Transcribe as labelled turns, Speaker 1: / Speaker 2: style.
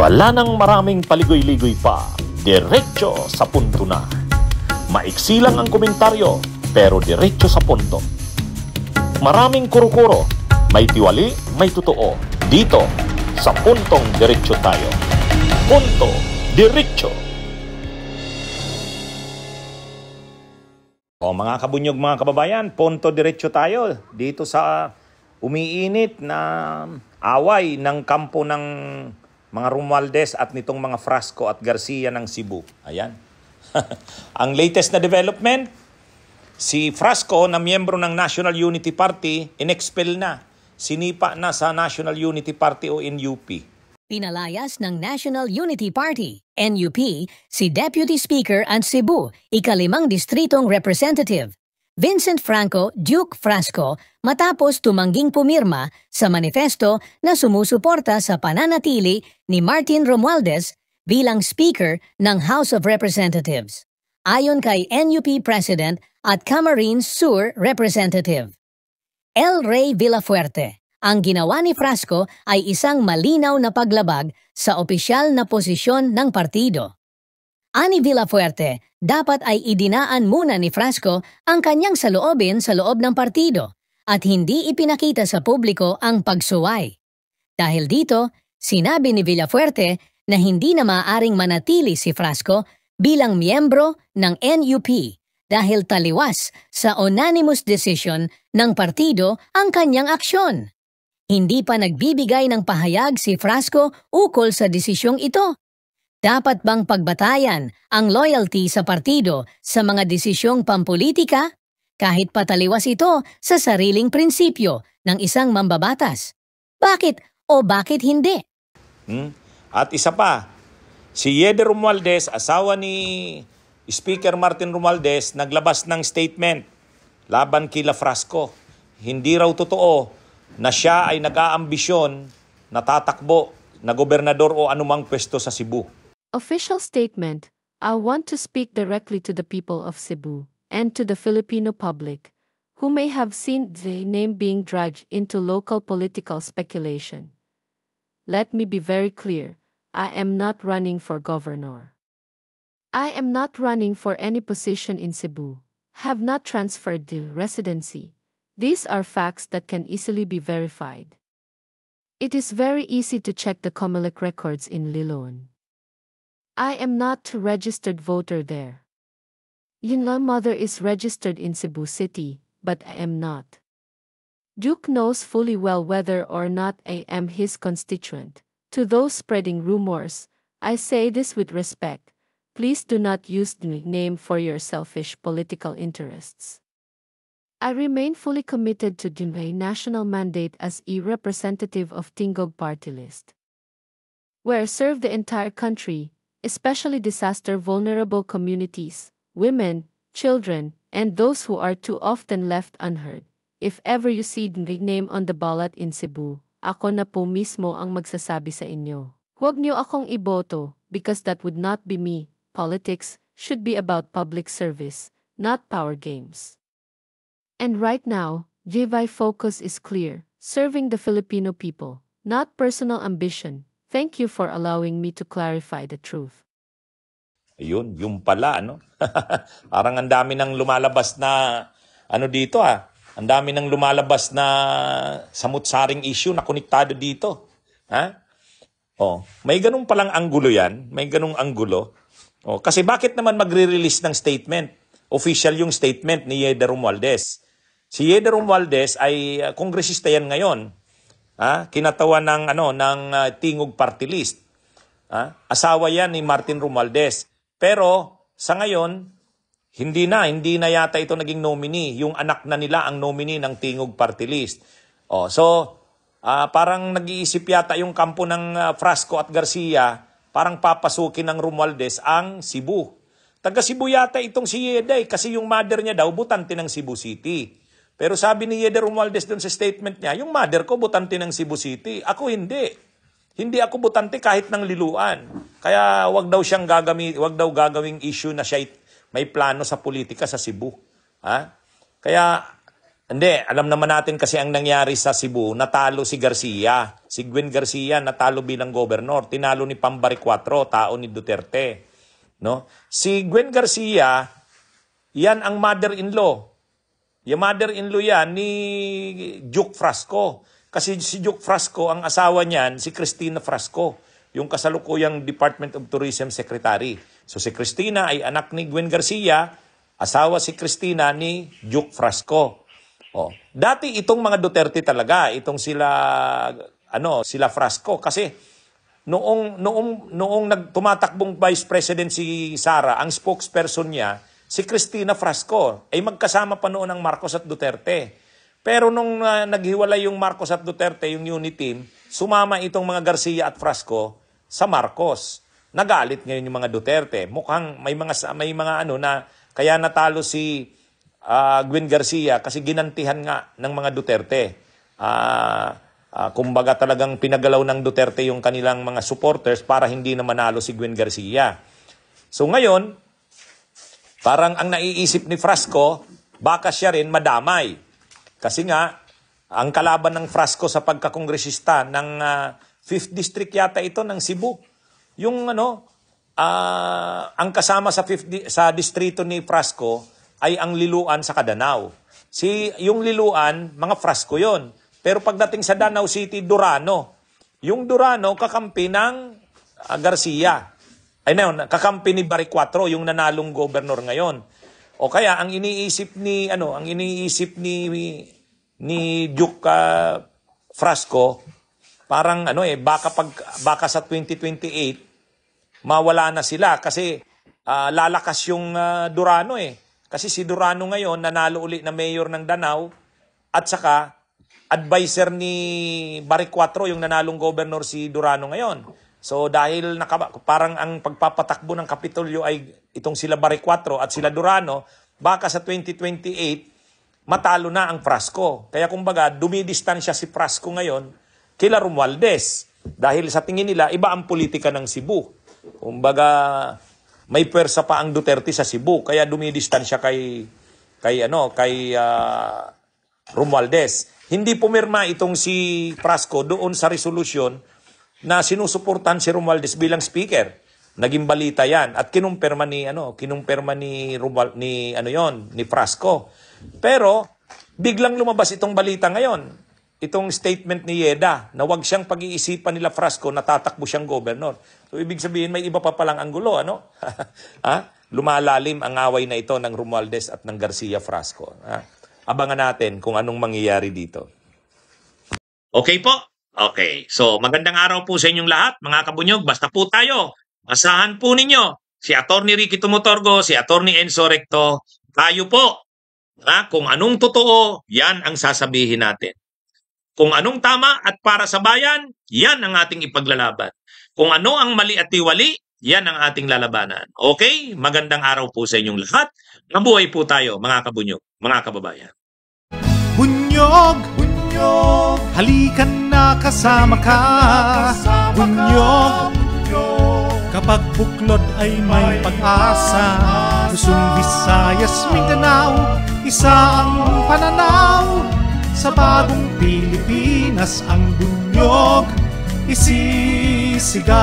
Speaker 1: Wala nang maraming paligoy-ligoy pa, diretso sa punto na. Maiksi lang ang komentaryo, pero diretso sa punto. Maraming kuro-kuro, may tiwali, may totoo. Dito, sa Puntong Diretso Tayo. Punto Diretso. O mga kabunyog, mga kababayan, Punto Diretso tayo. Dito sa umiinit na away ng kampo ng mga Romualdez at nitong mga Frasco at Garcia ng Cebu. Ayan. Ang latest na development, si Frasco na miyembro ng National Unity Party, inexpel na. Sinipa na sa National Unity Party o NUP.
Speaker 2: Pinalayas ng National Unity Party, NUP, si Deputy Speaker at Cebu, ika-5 Distritong Representative, Vincent Franco Duke Frasco, matapos tumangging pumirma sa manifesto na sumusuporta sa pananatili ni Martin Romualdez bilang Speaker ng House of Representatives. Ayon kay NUP President at Camarines Sur Representative El Rey Villafuerte, ang ginawa ni Frasco ay isang malinaw na paglabag sa opisyal na posisyon ng partido. Ani Villafuerte, dapat ay idinaan muna ni Frasco ang kanyang saloobin sa loob ng partido at hindi ipinakita sa publiko ang pagsuway. Dahil dito, sinabi ni Villafuerte na hindi na maaaring manatili si Frasco bilang miyembro ng NUP dahil taliwas sa unanimous decision ng partido ang kanyang aksyon. Hindi pa nagbibigay ng pahayag si Frasco ukol sa desisyong ito. Dapat bang pagbatayan ang loyalty sa partido sa mga desisyong pampolitika kahit pataliwas ito sa sariling prinsipyo ng isang mambabatas? Bakit o bakit hindi?
Speaker 1: At isa pa, si Yeder Romualdez, asawa ni Speaker Martin Romualdez, naglabas ng statement laban kila Frasco. Hindi raw totoo na siya ay nag-aambisyon na tatakbo na gobernador o anumang pwesto sa Cebu.
Speaker 3: Official statement, I want to speak directly to the people of Cebu and to the Filipino public who may have seen the name being dragged into local political speculation. Let me be very clear, I am not running for governor. I am not running for any position in Cebu, have not transferred the residency. These are facts that can easily be verified. It is very easy to check the COMELEC records in Liloan. I am not a registered voter there. My mother is registered in Cebu City, but I am not. Duke knows fully well whether or not I am his constituent. To those spreading rumors, I say this with respect. Please do not use the name for your selfish political interests. I remain fully committed to my national mandate as a representative of Tingog party list, where I serve the entire country, especially disaster-vulnerable communities, women, children, and those who are too often left unheard. If ever you see the name on the ballot in Cebu, ako na po mismo ang magsasabi sa inyo. Huwag niyo akong iboto because that would not be me. Politics should be about public service, not power games. And right now, my focus is clear, serving the Filipino people, not personal ambition. Thank you for allowing me to clarify the truth.
Speaker 1: Ayun, yung pala, ano? Parang ang dami nang lumalabas na, dito ang dami nang lumalabas na samut-saring issue na konektado dito. Ha? May ganung palang anggulo yan, may ganung anggulo. Kasi bakit naman magre-release ng statement? Official yung statement ni Yeder Romualdez. Si Yeder Romualdez ay kongresista yan ngayon. Kinatawan ng Tingog Party List. Asawa yan ni Martin Romualdez. Pero sa ngayon, hindi na yata ito naging nominee. Yung anak na nila ang nominee ng Tingog Party List. Parang nag-iisip yata yung kampo ng Frasco at Garcia, parang papasukin ng Romualdez ang Cebu. Taga Cebu yata itong si Yeder kasi yung mother niya daw butante ng Cebu City. Pero sabi ni Yeder Romualdez dun sa statement niya, yung mother ko butante ng Cebu City. Ako hindi. Hindi ako butante kahit ng Liloan. Kaya wag daw gagawing issue na siya may plano sa politika sa Cebu. Kaya Hindi, alam naman natin kasi ang nangyari sa Cebu, natalo si Garcia. Si Gwen Garcia natalo bilang gobernador. Tinalo ni Pambari 4, tao ni Duterte. No? Si Gwen Garcia, yan ang mother-in-law. Yung mother-in-law yan ni Duke Frasco. Kasi si Duke Frasco, ang asawa niyan, si Cristina Frasco, yung kasalukuyang Department of Tourism Secretary. So si Cristina ay anak ni Gwen Garcia, asawa si Cristina ni Duke Frasco. Oh, dati itong mga Duterte talaga, itong sila Frasco kasi noong tumatakbong Vice President si Sara, ang spokesperson niya si Cristina Frasco ay magkasama pa noon ang Marcos at Duterte. Pero nung naghiwalay yung Marcos at Duterte, yung unit team, sumama itong mga Garcia at Frasco sa Marcos. Nagalit ngayon yung mga Duterte. Mukhang may mga ano na kaya natalo si Gwen Garcia kasi ginantihan nga ng mga Duterte. Kumbaga talagang pinagalaw ng Duterte yung kanilang mga supporters para hindi na manalo si Gwen Garcia. So ngayon, parang ang naiisip ni Frasco, baka siya rin madamay. Kasi nga, ang kalaban ng Frasco sa pagkakongresista ng 5th District yata ito ng Cebu. Yung ang kasama sa distrito ni Frasco ay ang Liloan sa Kadanao. Yung Liloan, mga Frasco yon. Pero pagdating sa Danao City, Durano. Yung Durano, kakampi ng Garcia. Kakampi ni Bari 4, yung nanalong gobernador ngayon. O kaya ang iniisip ni Duke Frasco, parang baka sa 2028 mawala na sila kasi lalakas yung Durano Kasi si Durano ngayon, nanalo uli na mayor ng Danao at saka advisor ni Bari 4, yung nanalong governor si Durano ngayon. So dahil parang ang pagpapatakbo ng Kapitolyo ay itong sila Bari 4 at sila Durano, baka sa 2028, matalo na ang Frasco. Kaya kumbaga, dumidistansya si Frasco ngayon kila Romualdez. Dahil sa tingin nila, iba ang politika ng Cebu. Kumbaga, may pwersa pa ang Duterte sa Cebu, kaya dumidistansya kay Romualdez. Hindi pumirma itong si Frasco doon sa resolusyon na sinusuportahan si Romualdez bilang speaker. Naging balita 'yan at kinumpirma ni Frasco. Pero biglang lumabas itong balita ngayon. Itong statement ni Yeda na wag siyang pag-iisipan nila Frasco na tatakbo siyang gobernador. So ibig sabihin may iba pa palang anggulo, ano? Lumalalim ang away na ito ng Romualdez at ng Garcia Frasco. Abangan natin kung anong mangyayari dito. Okay po? Okay. So magandang araw po sa inyong lahat, mga kabunyog. Basta po tayo. Asahan po ninyo si Atty. Ricky Tumutorgo, si Atty. Enzo Recto. Tayo po. Kung anong totoo, yan ang sasabihin natin. Kung anong tama at para sa bayan, yan ang ating ipaglalaban. Kung ano ang mali at tiwali, yan ang ating lalabanan. Okay? Magandang araw po sa inyong lahat. Mabuhay po tayo, mga kabunyog, mga kababayan.
Speaker 4: Bunyog, bunyog, halikan na kasama ka. Bunyog, kapag buklod ay may pag-asa. Luzon, Visayas, Mindanao, isa ang pananaw. Sa bagong Pilipinas ang bunyog isisigaw.